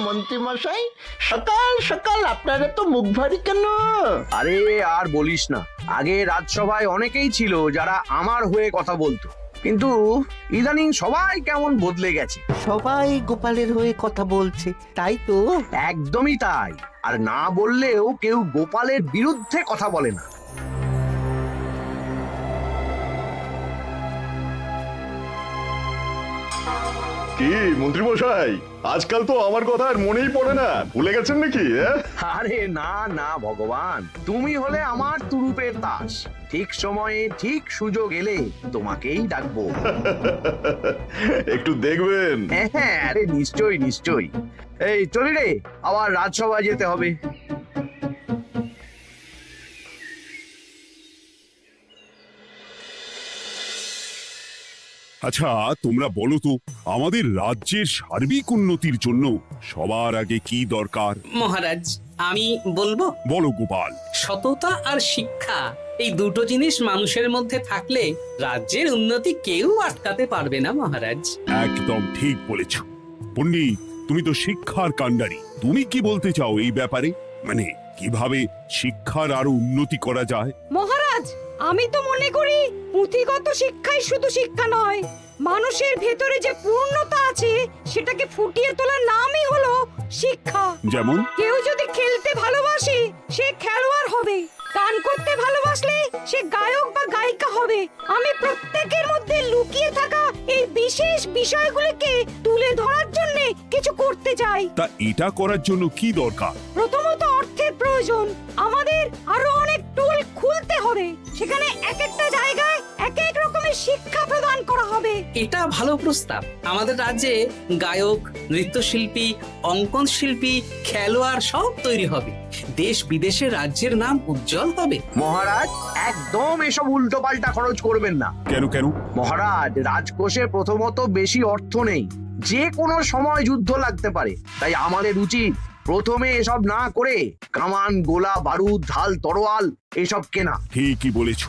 মন্ত্রী মশাই, সকাল সকাল আপনারা তো মুখ ভারী কেন? আরে আর বলিস না, আগে রাজসভায় অনেকেই ছিল যারা আমার হয়ে কথা বলতো, কিন্তু ইদানিং সবাই কেমন বদলে গেছে। সবাই গোপালের হয়ে কথা বলছে, তাই তো? একদমই তাই। আর না বললেও কেউ গোপালের বিরুদ্ধে কথা বলে না। কি মন্ত্রী মশাই, আজকাল তো আমার কথা আর মনেই পড়ে না, ভুলে গেছেন নাকি? আরে না না ভগবান, তুমি হলে আমার তুরুপের তাস। ঠিক সময়ে ঠিক সুযোগ এলে তোমাকেই ডাকবো। একটু দেখবেন। হ্যাঁ, আরে নিশ্চয়ই নিশ্চয়ই। এই চলি রে, আবার রাজসভায় যেতে হবে। আচ্ছা, তোমরা বলো তো, আমাদের রাজ্যের সার্বিক উন্নতির জন্য সবার আগে কি দরকার? মহারাজ, আমি বলবো। বলো গোপাল। সততা আর শিক্ষা, এই দুটো জিনিস মানুষের মধ্যে থাকলে রাজ্যের উন্নতি কেউ আটকাতে পারবে না মহারাজ। একদম ঠিক বলেছ পণ্ডিত, তুমি তো শিক্ষার কাণ্ডারি। তুমি কি বলতে চাও এই ব্যাপারে? মানে কিভাবে শিক্ষার আরো উন্নতি করা যায়? মহারাজ, আমি তো মনে করি পুঁথিগত শিক্ষাই শুধু শিক্ষা নয়, মানুষের ভেতরে যে পূর্ণতা আছে সেটাকে ফুটিয়ে তোলার নামই হলো শিক্ষা। যেমন? কেউ যদি খেলতে ভালোবাসে সে খেলোয়াড় হবে, গান করতে ভালোবাসলে সে গায়ক বা গায়িকা হবে। আমি প্রত্যেকের মধ্যে লুকিয়ে থাকা এই বিশেষ বিষয়গুলোকে তুলে ধরার জন্য কিছু করতে চাই। তা এটা করার জন্য কি দরকার? প্রথমত অর্থের প্রয়োজন। আমাদের আরো অনেক টুল খুলতে হবে, সেখানে এক একটা জায়গায় এক এক রকমের শিক্ষা প্রদান করা হবে। এটা ভালো প্রস্তাব। আমাদের রাজ্যে গায়ক, নৃত্যশিল্পী, অঙ্কন শিল্পী, খেলোয়াড় সব তৈরি হবে। দেশ বিদেশে রাজ্যের নাম উজ্জ্বল হবে। মহারাজ, একদম এসব উল্টো পাল্টা খরচ করবেন না। কেন কেন? মহারাজ, রাজকোষে প্রথমত বেশি অর্থ নেই, যে কোনো সময় যুদ্ধ লাগতে পারে। তাই আমাদের উচিত প্রথমে এসব না করে কামান, গোলা বারুদ, ঢাল, তরোয়াল এসব কেনা। ঠিকই বলেছ।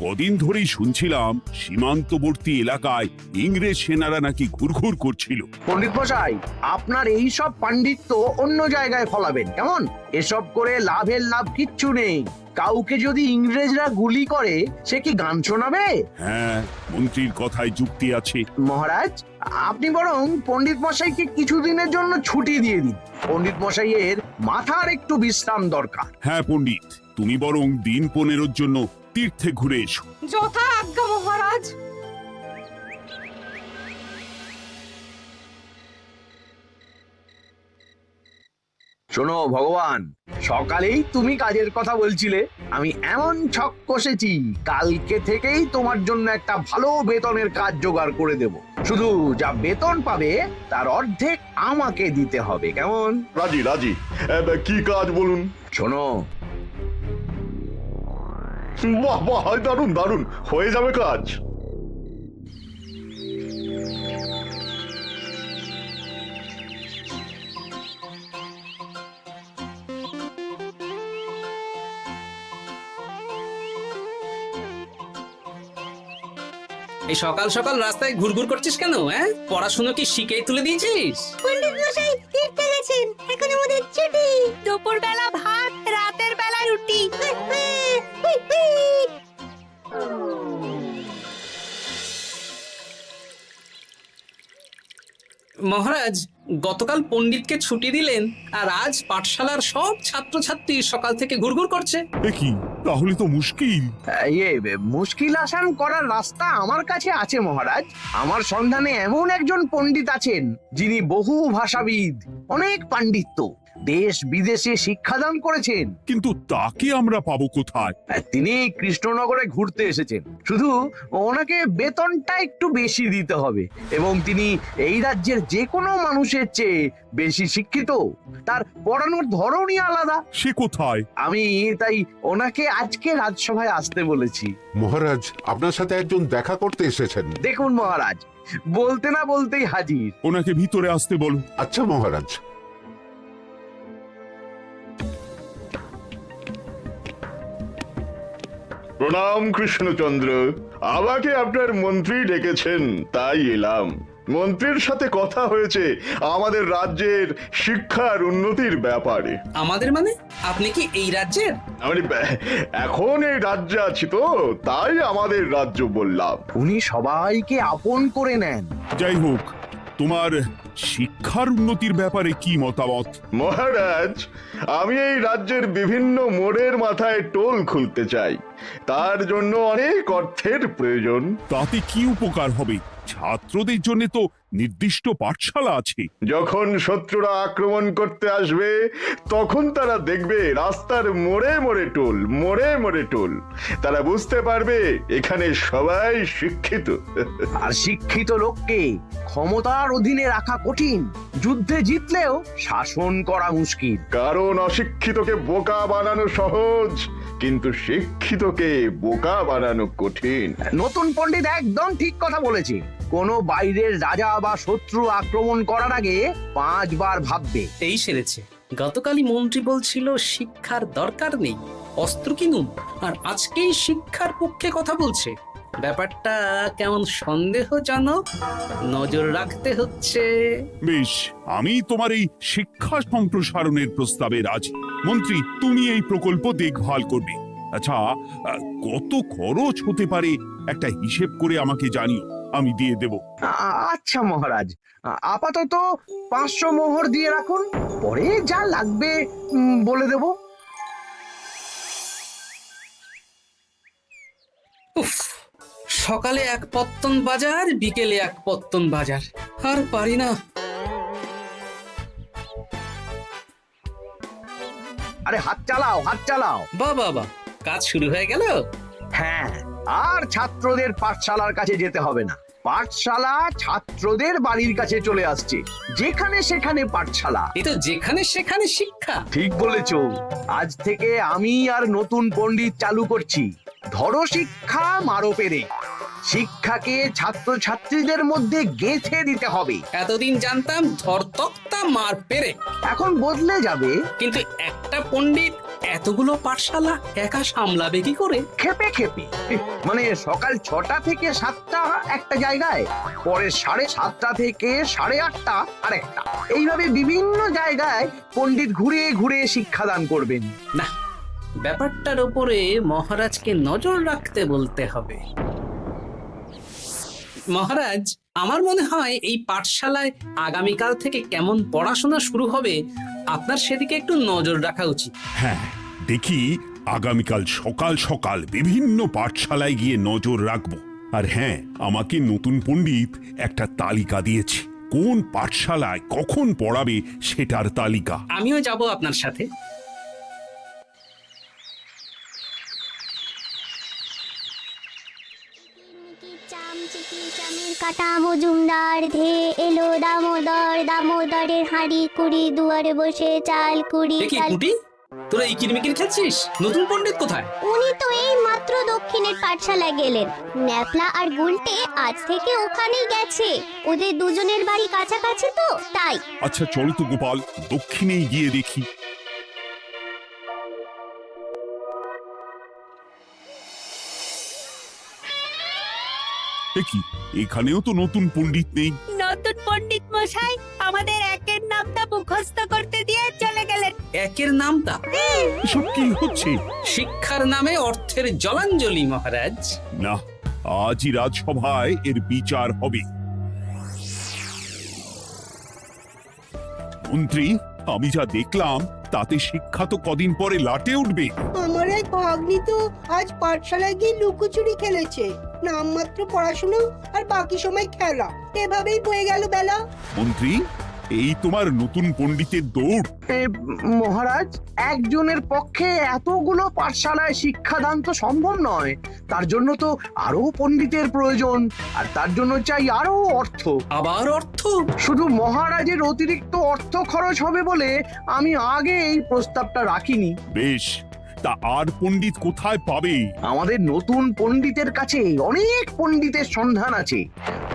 কদিন ধরেই শুনছিলাম সীমান্তবর্তী এলাকায় ইংরেজ সেনারা নাকি ঘুরঘুর করছিল। পণ্ডিত মশাই, আপনার এই সব পাণ্ডিত্য অন্য জায়গায় ফলাবেন কেমন? এসব করে লাভের লাভ কিচ্ছু নেই। কাউকে যদি ইংরেজরা গুলি করে সে কি গান শোনাবে? হ্যাঁ, মন্ত্রীর কথায় যুক্তি আছে। মহারাজ, আপনি বরং পণ্ডিত মশাইকে কিছুদিনের জন্য ছুটি দিয়ে দিন। পণ্ডিত মশাইয়ের মাথার একটু বিশ্রাম দরকার। হ্যাঁ পণ্ডিত, তুমি বরং দিন 15 জন্য তীর্থে ঘুরে এসো। যথা আজ্ঞা মহারাজ। শোনো ভগবান, সকালেই তুমি কাজের কথা বলছিলে, আমি এমন ছক কষেছি কালকে থেকেই তোমার জন্য একটা ভালো বেতনের কাজ জোগাড় করে দেব। শুধু যা বেতন পাবে তার অর্ধেক আমাকে দিতে হবে, কেমন? রাজি রাজি। কি কাজ বলুন? শোনো, বাহ বাহ, দারুণ দারুণ, হয়ে যাবে কাজ। এই সকাল সকাল রাস্তায় ঘুরঘুর করছিস কেন? পড়াশুনো কি শিখেই তুলে দিয়েছিস? পণ্ডিত মশাই তীর্থে গেছেন, এখন আমাদের ছুটি। দুপুর বেলা ভাত, রাতের বেলা রুটি। মহারাজ, গতকাল পণ্ডিতকে ছুটি দিলেন আর আজ পাঠশালার সব ছাত্রছাত্রী সকাল থেকে ঘুরঘুর করছে। কি, তাহলে তো মুশকিল। মুশকিল আসান করার রাস্তা আমার কাছে আছে মহারাজ। আমার সন্ধানে এমন একজন পণ্ডিত আছেন যিনি বহু ভাষাবিদ, অনেক পাণ্ডিত্য, দেশ বিদেশে শিক্ষাদান করেছেন। কিন্তু তাকে আমরা পাবো কোথায়? তিনি কৃষ্ণনগরে ঘুরতে এসেছেন। শুধু ওনাকে বেতনটা একটু বেশি দিতে হবে, এবং তিনি এই রাজ্যের যে কোনো মানুষের চেয়ে বেশি শিক্ষিত। তার পড়ানোর ধরনই আলাদা। সে কোথায়? আমি তাই ওনাকে আজকে রাজসভায় আসতে বলেছি। মহারাজ, আপনার সাথে একজন দেখা করতে এসেছেন। দেখুন মহারাজ, বলতে না বলতেই হাজির। ওনাকে ভিতরে আসতে বলো। আচ্ছা মহারাজ। প্রণাম কৃষ্ণচন্দ্র, আমাকে আপনার মন্ত্রী ডেকেছেন, তাই এলাম। মন্ত্রীর সাথে কথা হয়েছে আমাদের রাজ্যের শিক্ষার উন্নতির ব্যাপারে। আমাদের মানে আপনি কি এই রাজ্যের? এখন এই রাজ্যে আছি তো, তাই আমাদের রাজ্য বললাম। উনি সবাইকে আপন করে নেন। যাই হোক, তোমার শিক্ষার উন্নতির ব্যাপারে কি মতামত? মহারাজ, আমি এই রাজ্যের বিভিন্ন মোড়ের মাথায় টোল খুলতে চাই। তার জন্য অনেক অর্থের প্রয়োজন। তাতে কি উপকার হবে? ছাত্রদের জন্য তো নির্দিষ্ট পাঠশালা আছে। যখন শত্রুরা আক্রমণ করতে আসবে তখন তারা দেখবে রাস্তার মোড়ে মোড়ে টোল, মোড়ে মোড়ে টোল। তারা বুঝতে পারবে এখানে সবাই শিক্ষিত। আর শিক্ষিত লোককে ক্ষমতার অধীনে রাখা কঠিন, যুদ্ধে জিতলেও শাসন করা মুশকিল। কারণ অশিক্ষিতকে বোকা বানানো সহজ, কিন্তু শিক্ষিতকে বোকা বানানো কঠিন। নতুন পণ্ডিত একদম ঠিক কথা বলেছে। কোনো বাইরের রাজা বা শত্রু আক্রমণ করার আগে 5 বার ভাববে। এই সেরেছে। গতকালই মন্ত্রী বলছিল শিক্ষার দরকার নেই, অস্ত্র কিনুন, আর আজকেই শিক্ষার পক্ষে কথা বলছে। ব্যাপারটা কেমন সন্দেহজনক, নজর রাখতে হচ্ছে। বেশ, আমি তোমার এই শিক্ষা সম্প্রসারণের প্রস্তাবে রাজি। মন্ত্রী, তুমি এই প্রকল্প দেখভাল করবে। আচ্ছা, কত খরচ হতে পারে একটা হিসেব করে আমাকে জানিও, আমি দিয়ে দেব। আচ্ছা মহারাজ, আপাতত 500 মোহর দিয়ে রাখুন, পরে যা লাগবে বলে দেব। উফ, সকালে এক পত্তন বাজার, বিকেলে এক পত্তন বাজার, আর পারি না। আরে হাত চালাও, হাত চালাও। বাবা, কাজ শুরু হয়ে গেল। হ্যাঁ, আর ছাত্রদের পাঠশালার কাছে যেতে হবে না। পাঠশালা ছাত্রদের বাড়ির কাছে চলে আসছে। যেখানে সেখানে পাঠশালা। এ তো যেখানে সেখানে শিক্ষা। ঠিক বলেছো। আজ থেকে আমি আর নতুন পণ্ডিত চালু করছি। ধরো শিক্ষা, মারো পেরে। শিক্ষাকে ছাত্রছাত্রীদের মধ্যে গেঁথে দিতে হবে। এতদিন জানতাম ধরতক্তা মার পেরে, এখন বদলে যাবে। কিন্তু একটা পণ্ডিত এতগুলো পাঠশালা একা সামলাবে কি করে? খেপে খেপে। মানে সকাল 6টা থেকে 7টা একটা জায়গায়, পরে 7:30 থেকে 8:30 আরেকটা। এইভাবে বিভিন্ন জায়গায় পণ্ডিত ঘুরে ঘুরে শিক্ষাদান করবেন। না, ব্যাপারটার উপরে মহারাজকে নজর রাখতে বলতে হবে। মহারাজ, আমার মনে হয় এই পাঠশালায় আগামীকাল থেকে কেমন পড়াশোনা শুরু হবে, আপনার সেদিকে একটু নজর রাখা উচিত। হ্যাঁ, দেখি আগামীকাল সকাল সকাল বিভিন্ন পাঠশালায় গিয়ে নজর রাখবো। আর হ্যাঁ, আমাকে নতুন পণ্ডিত একটা তালিকা দিয়েছে, কোন পাঠশালায় কখন পড়াবে সেটার তালিকা। আমিও যাব আপনার সাথে। কাটা মজুমদার ধে এলো দামোদর, দামোদরের হাঁড়ি কুড়ি, দুয়ারে বসে চাল কুড়ি। দেখি কুটি, তোরা এই কিরমিকির খেলছিস? নতুন পণ্ডিত কোথায়? উনি তো এই মাত্র দক্ষিণের পাঠশালায় গেলেন। ন্যাপলা আর গুলটে আজ থেকে ওখানেই গেছে। ওদের দুজনের বাড়ি কাছাকাছি তো, তাই। আচ্ছা চলো তো গোপাল, দক্ষিণে গিয়ে দেখি। কি এখানেও তো নতুন পণ্ডিত নেই। নতুন পণ্ডিত মশাই আমাদের একের নামটা মুখস্থ করতে দিয়ে চলে গেলেন। একের নামটা? এসব কি হচ্ছে? শিক্ষার নামে অর্থের জলাঞ্জলি মহারাজ। না, আজই রাজসভায় এর বিচার হবে। মন্ত্রী, আমি যা দেখলাম তাতে শিক্ষা তো কদিন পরে লাটে উঠবে। আমার এক ভাগ্নি তো আজ পাঠশালায় গিয়ে লুকোচুরি খেলেছে। নামমাত্র পড়াশোনা আর বাকি সময় খেলা, এভাবেই বয়ে গেল বেলা। মন্ত্রী, এই তোমার নতুন পণ্ডিতের দৌড়। মহারাজ, একজনের পক্ষে এতগুলো পাঠশালায় শিক্ষাদান তো সম্ভব নয়। তার জন্য তো আরো পণ্ডিতের প্রয়োজন, আর তার জন্য চাই আরো অর্থ। আবার অর্থ? শুধু মহারাজের অতিরিক্ত অর্থ খরচ হবে বলে আমি আগে এই প্রস্তাবটা রাখিনি। বেশ, তা আর পণ্ডিত কোথায় পাবে? আমাদের নতুন পণ্ডিতের কাছে অনেক পণ্ডিতের সন্ধান আছে।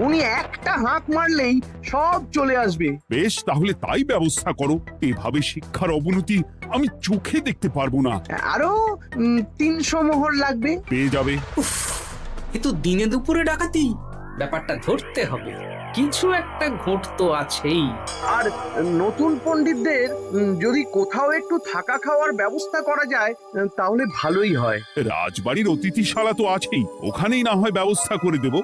উনি একটা হাঁক মারলেই সব চলে আসবে। বেশ, তাহলে তাই ব্যবস্থা করো। এভাবে শিক্ষার অবনতি আমি চোখে দেখতে পারবো না। আরো 300 মোহর লাগবে। পেয়ে যাবে। উফ, এ তো দিনে দুপুরে ডাকাতি। ব্যাপারটা ধরতে হবে। কিছু একটা ঘোট তো আছেই। আর নতুন পণ্ডিতদের যদি কোথাও একটু থাকা খাওয়ার ব্যবস্থা করা যায় তাহলে ভালোই হয়। রাজবাড়ির অতিথিশালা তো আছেই, ওখানেই না হয় ব্যবস্থা করে দেব।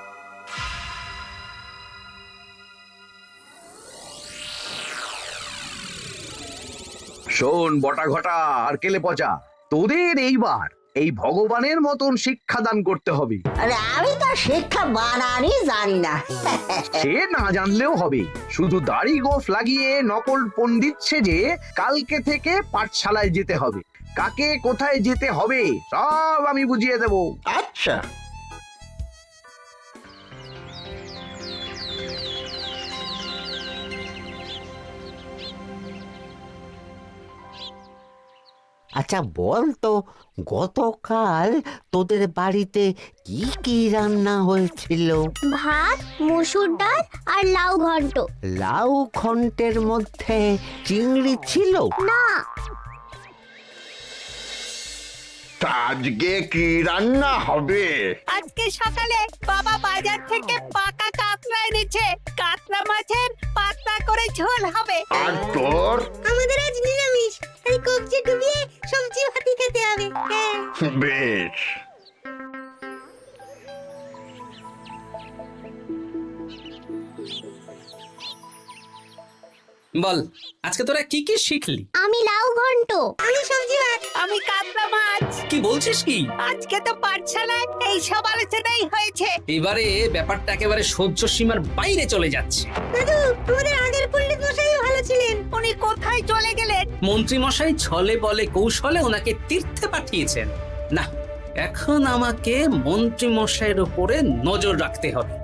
শোন বটা ঘটা আর কেলে পচা, তোদের এইবার এই ভগবানের মতন শিক্ষাদান করতে হবে। আরে আমি তো শিক্ষা বানানি জানি না। সে না জানলেও হবে, শুধু দাড়ি গোফ লাগিয়ে নকল পণ্ডিত সেজে কালকে থেকে পাঠশালায় যেতে হবে। কাকে কোথায় যেতে হবে সব আমি বুঝিয়ে দেব। আচ্ছা, আচ্ছা বল তো, গতকাল তোদের বাড়িতে কি কি রান্না হয়েছিল? ভাত, মসুর ডাল আর লাউ ঘন্ট। লাউ ঘন্টের মধ্যে চিংড়ি ছিল? না, তা আজকে কি রান্না হবে? আজকে সকালে বাবা বাজার থেকে পাকা কাতলা এনেছে। কাতলা মাছের পাতলা করে ঝোল হবে। আর তোর? আমাদের আজ নিরামিষ, এই কবজি ডুবিয়ে সবজি ভাতি খেতে হবে। বেশ। বল, আজকে তোরা কি কি শিখলি? আমি লাউ ঘন্ট। আমি সবজি ভাত। আমি কাতলা মাছ। কি বলছিস কি? আজকে তো পাঠশালায় এই সব আলোচনাই হয়েছে। এবারে ব্যাপারটা একেবারে সহ্য সীমার বাইরে চলে যাচ্ছে। দাদু, আমাদের আগের পণ্ডিত মশাই ভালো ছিলেন। উনি কোথায় চলে গেলেন? মন্ত্রী মশাই ছলে বলে কৌশলে ওনাকে তীর্থে পাঠিয়েছেন। না, এখন আমাকে মন্ত্রী মশাইয়ের উপরে নজর রাখতে হবে।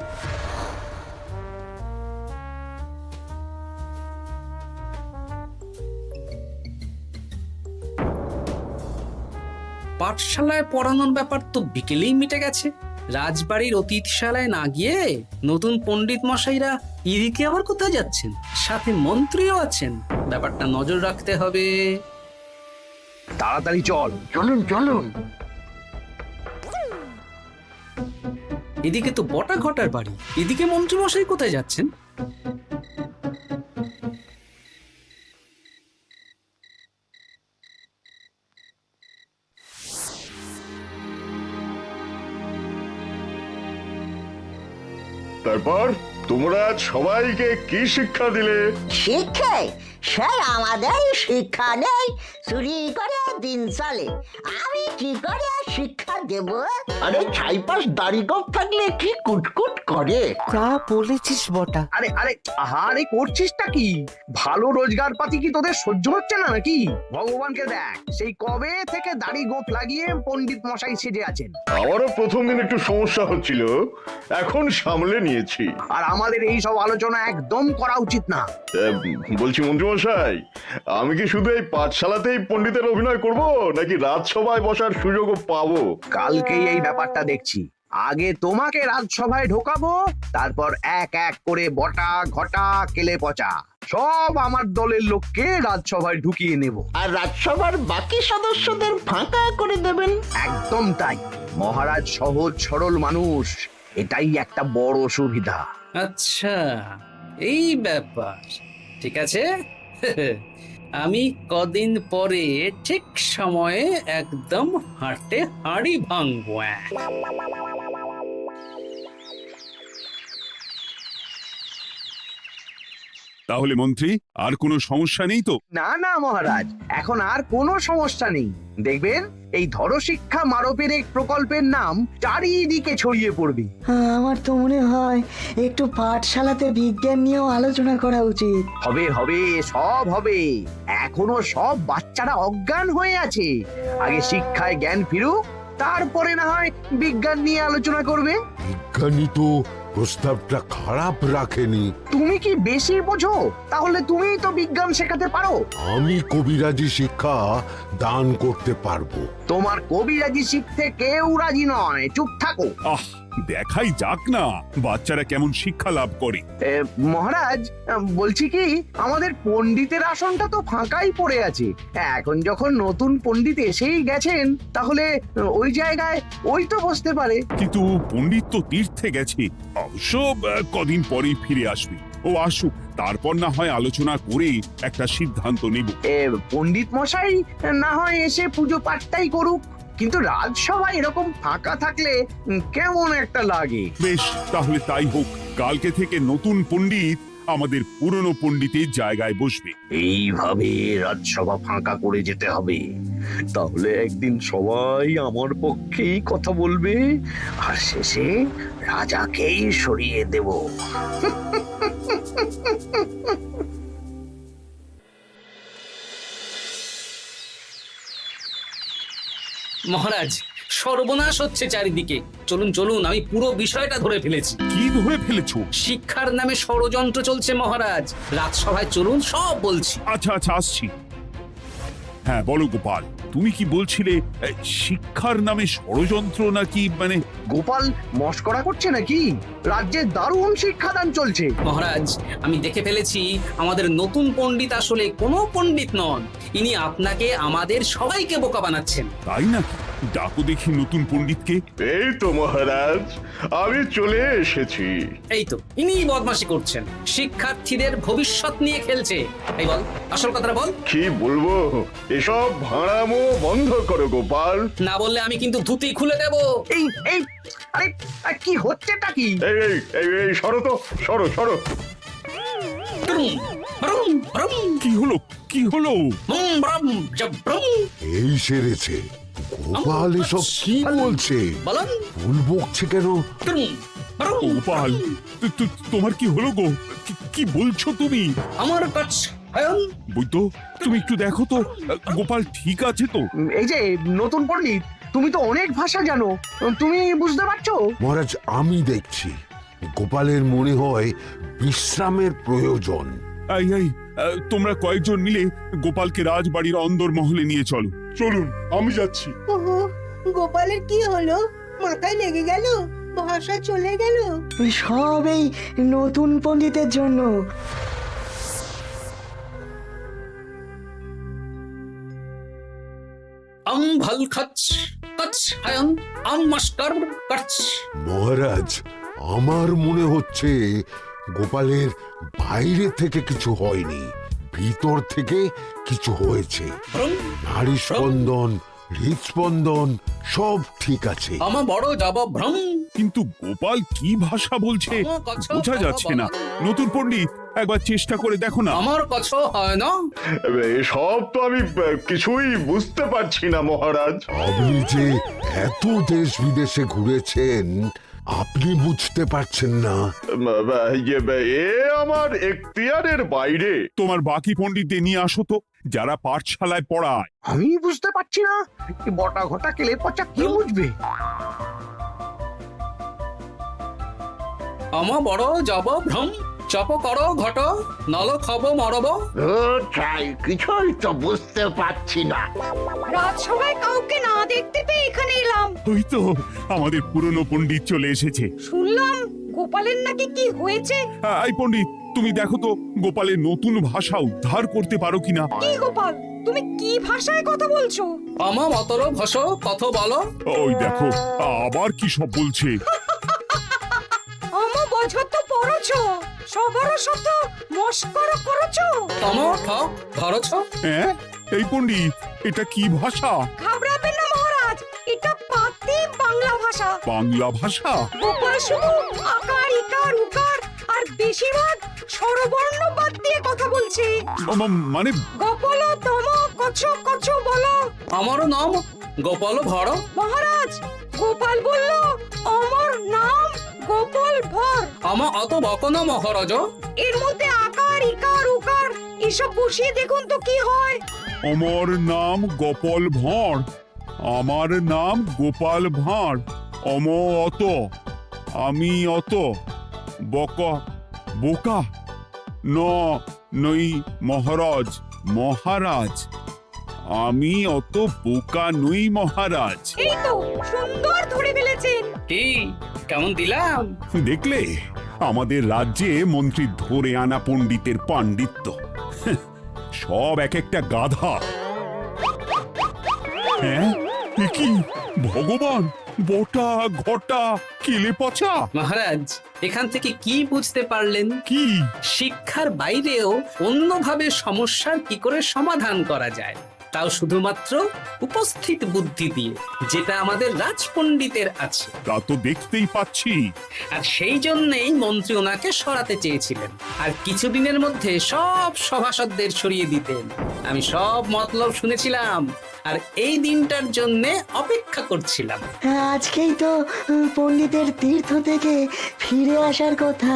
পাঠশালায় পড়ানোর ব্যাপার তো বিকেলেই মিটে গেছে। রাজবাড়ির অতিথিশালায় না গিয়ে নতুন পণ্ডিত মশাইরা এদিকে আবার কোথায় যাচ্ছেন? সাথে মন্ত্রীও আছেন, ব্যাপারটা নজর রাখতে হবে। তাড়াতাড়ি চল। চলুন চলুন। এদিকে তো বটা ঘটার বাড়ি, এদিকে মন্ত্রী মশাই কোথায় যাচ্ছেন? তারপর তোমরা সবাইকে কি শিক্ষা দিলে? শিক্ষে সে আমাদের শিক্ষা নেই, চুরি করে দিন চলে। আমি কি করে শিক্ষা দেব? আরে ছাইপাশ দাড়ি গোঁফ থাকলে কি কুটকুট করে? তা বলেছিস বটা। আরে আরে আহারে করছিসটা কি? ভালো রোজগার পাতি কি তোদের সহ্য হচ্ছে না নাকি? ভগবানকে দেখ, সেই কবে থেকে দাড়ি গোঁফ লাগিয়ে পণ্ডিত মশাই সেজে আছেন। আমারও প্রথম দিন একটু সমস্যা হচ্ছিল, এখন সামলে নিয়েছি। আর আমাদের এই সব আলোচনা একদম করা উচিত না। বলছি মন্ত্রীমশাই, আমি কি শুধু এই পাঠশালাতেই পণ্ডিতের অভিনয় করব, নাকি রাজসভায় বসার সুযোগও পাবো? কালকেই এই ব্যাপারটা দেখছি। আগে তোমাকে রাজসভায় ঢোকাবো, তারপর এক এক করে বটা ঘটা কেলে পচা সব আমার দলের লোককে রাজসভায় ঢুকিয়ে নেব। আর রাজসভার বাকি সদস্যদের ফাঁকা করে দেবেন। একদম তাই। মহারাজ সহজ সরল মানুষ, এটাই একটা বড় সুবিধা। আচ্ছা, এই ব্যাপার। ঠিক আছে, আমি কদিন পরে ঠিক সময়ে একদম হাটে হাড়ি ভাঙবো। তাহলে মন্ত্রী, আর কোনো সমস্যা নেই তো? না না মহারাজ, এখন আর কোনো সমস্যা নেই। দেখবেন এই ধরশিক্ষা মারপেরেক প্রকল্পের নাম চারিদিকে ছড়িয়ে পড়বে। আমার তো মনে হয় একটু পাঠশালাতে বিজ্ঞান নিয়েও আলোচনা করা উচিত। হবে হবে, সব হবে। এখনো সব বাচ্চারা অজ্ঞান হয়ে আছে। আগে শিক্ষায় জ্ঞান ফিরুক, তারপরে না হয় বিজ্ঞান নিয়ে আলোচনা করবে। বিজ্ঞানী তো প্রস্তাবটা খারাপ রাখেনি। তুমি কি বেশি বোঝো? তাহলে তুমিই তো বিজ্ঞান শেখাতে পারো। আমি কবিরাজি শিক্ষা দান করতে পারবো। তোমার কবিরাজি শিখতে কেউ রাজি নয়, চুপ থাকো। আহ, দেখাই যাক না বাচ্চারা কেমন শিক্ষা লাভ করে। মহারাজ, বলছি কি, আমাদের পণ্ডিতের আসনটা তো ফাঁকাই পড়ে আছে। এখন যখন নতুন পণ্ডিত এসেই গেছেন, তাহলে ওই জায়গায় ওই তো বসতে পারে। কিন্তু পণ্ডিত তো তীর্থে গেছে, অবশ্য কদিন পরেই ফিরে আসবে। ও আসুক, তারপর না হয় আলোচনা করে একটা সিদ্ধান্ত নেব। পণ্ডিত মশাই না হয় এসে পুজো পাঠটাই করুক, কিন্তু রাজসভা এরকম ফাঁকা থাকলে কেমন একটা লাগে। বেশ, তাহলে তাই হোক। কালকে থেকে নতুন পণ্ডিত আমাদের পুরনো পণ্ডিতের জায়গায় বসবে। এইভাবে রাজসভা ফাঁকা করে যেতে হবে, তাহলে একদিন সবাই আমার পক্ষেই কথা বলবে, আর শেষে রাজাকেই সরিয়ে দেব। মহারাজ, সর্বনাশ হচ্ছে চারিদিকে। চলুন চলুন, আমি পুরো বিষয়টা ধরে ফেলেছি। কি ধরে ফেলেছো? শিক্ষার নামে ষড়যন্ত্র চলছে মহারাজ। রাজসভায় চলুন, সব বলছি। আচ্ছা আচ্ছা, আসছি। হ্যাঁ বলো গোপাল, তুমি কি বলছিলে শিক্ষার নামে ষড়যন্ত্র নাকি? মানে গোপাল মস্করা করছে নাকি? রাজ্যে দারুণ শিক্ষাদান চলছে। মহারাজ, আমি দেখে ফেলেছি আমাদের নতুন পণ্ডিত আসলে কোনো পণ্ডিত নন। ইনি আপনাকে, আমাদের সবাইকে বোকা বানাচ্ছেন। তাই নাকি? ডাকো দেখি নতুন পণ্ডিতকে। এই তো মহারাজ, আমি চলে এসেছি। এই তো, ইনি বদমাশি করছেন, শিক্ষার্থীদের ভবিষ্যৎ নিয়ে খেলছে। এই বল, আসল কথাটা বল। কি বলবো, এসব ভাড়ামো বন্ধ করো গোপাল। না বললে আমি কিন্তু ধুতি খুলে দেব। এই এই আরে কি হচ্ছেটা কি? এই এই এই এই সরো তো, সরো সরো। ব্রুম, ব্রুম, ব্রুম, কি হলো? কি হলো? ব্রুম, ব্রুম, জব্রুম। এই সেরেছে। গোপাল এসব কি বলছে? বলুন। ভুল বকছে কেন? ব্রুম, ব্রুম, গোপাল, তোমার কি হলো গো? কি বলছো তুমি? আমার কাছ হায়ন। বৈদ্য, তুমি একটু দেখো তো গোপাল ঠিক আছে তো? এই যে নতুন পণ্ডিত, তুমি তো অনেক ভাষা জানো, তুমি বুঝতে পারছো? মহারাজ, আমি দেখছি গোপালের মনে হয় বিশ্রামের প্রয়োজন। এই এই, তোমরা কয়েকজন মিলে গোপালকে রাজবাড়ির অন্দর মহলে নিয়ে চলো। চলুন, আমি যাচ্ছি। ওহো, গোপালের কি হলো? মাথায় লেগে গেল? ভাষা চলে গেল? সব এই নতুন পণ্ডিতের জন্য। আম ভাল খাচ কাচ হায়ন, আম মাস্টার কাচ। মহারাজ, আমার মনে হচ্ছে গোপালের বাইরে থেকে কিছু হয়নি, ভিতর থেকে কিছু হয়েছে। ব্রুম, নারী স্পন্দন, হৃদস্পন্দন সব ঠিক আছে। আমার বড় যাব ভ্রম। কিন্তু গোপাল কি ভাষা বলছে বোঝা যাচ্ছে না। নতুন পণ্ডিত, একবার চেষ্টা করে দেখো না। আমার কাছে হয় না। এসব তো আমি কিছুই বুঝতে পারছি না মহারাজ। আপনি যে এত দেশ বিদেশে ঘুরেছেন, আপনি বুঝতে পারছেন না? এ আমার এখতিয়ারের বাইরে। তোমার বাকি পণ্ডিতদের নিয়ে আসো তো, যারা পাঠশালায় পড়ায়। আমি বুঝতে পারছি না, বটা ঘটা কেলে পচা কি বুঝবে? আমার বড় যাব ভ্রম। চপ করো ঘট, নল খাব মরব। কিছুই তো বুঝতে পারছি না। রাজসভায় কাউকে না দেখতে পেয়ে এখানে এলাম। ওই তো আমাদের পুরনো পণ্ডিত চলে এসেছে। শুনলাম গোপালের নাকি কি হয়েছে। এই পণ্ডিত, তুমি দেখো তো গোপালের নতুন ভাষা উদ্ধার করতে পারো কিনা। কি গোপাল, তুমি কি ভাষায় কথা বলছো? আমার মতর ভাষ কত বলো। ওই দেখো, আবার কি সব বলছে। আমো বছর তো পড়ছো, সবার সাথে মস্করা করছো। তম ঠক ধরছ। হ্যাঁ, এই পণ্ডিত, এটা কি ভাষা? ঘাবড়াবেন না মহারাজ, এটা পাতি বাংলা ভাষা। বাংলা ভাষা? গোপাল শুধু আকার ইকার উকার আর বেশিরভাগ স্বরবর্ণ বাদ দিয়ে কথা বলছে। মানে গোপাল তম কছ কছ বলো। আমার নাম গোপাল ভর। মহারাজ, গোপাল বলল আমার নাম গোপাল ভর। আমার অত বকন মহারাজ। এর মধ্যে আকার ইকার উকার এসব বসিয়ে দেখুন তো কি হয়। আমার নাম গোপাল ভাঁড়। আমার নাম গোপাল ভাঁড়। অত, আমি অত, বকা বোকা, নই মহারাজ। মহারাজ, আমি অত বোকা নই মহারাজ। এই তো সুন্দর ধরে ফেলেছেন। কি কেমন দিলাম? দেখলে আমাদের রাজ্যে মন্ত্রী ধরে আনা পণ্ডিতের পাণ্ডিত্য। সব এক একটা গাধা। হ্যাঁ, এ কি ভগবান, বটা ঘটা কেলে পচা। মহারাজ, এখান থেকে কি বুঝতে পারলেন? কি? শিক্ষার বাইরেও অন্যভাবে সমস্যার কি করে সমাধান করা যায়, তাও শুধুমাত্র উপস্থিত বুদ্ধি দিয়ে, যেটা আমাদের রাজপণ্ডিতের আছে। তা তো দেখতেই পাচ্ছি। আর সেই জন্যেই মন্ত্রী ওনাকে সরাতে চেয়েছিলেন, আর কিছুদিনের মধ্যে সব সভাসদদের সরিয়ে দিতেন। আমি সব মতলব শুনেছিলাম, আর এই দিনটার জন্য অপেক্ষা করছিলাম। আজকেই তো পণ্ডিতের তীর্থ থেকে ফিরে আসার কথা।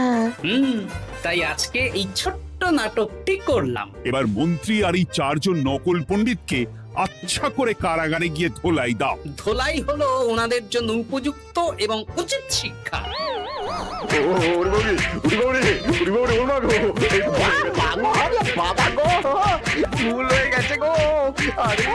তাই আজকে এই ছোট্ট নাটকটি করলাম। এবার মন্ত্রী আর এই 4 জন নকল পণ্ডিতকে আচ্ছা করে কারাগারে গিয়ে ধোলাই দাও। ধোলাই হলো ওনাদের জন্য উপযুক্ত এবং উচিত শিক্ষা। বাবা গো, ভুল হয়ে গেছে গো। আরে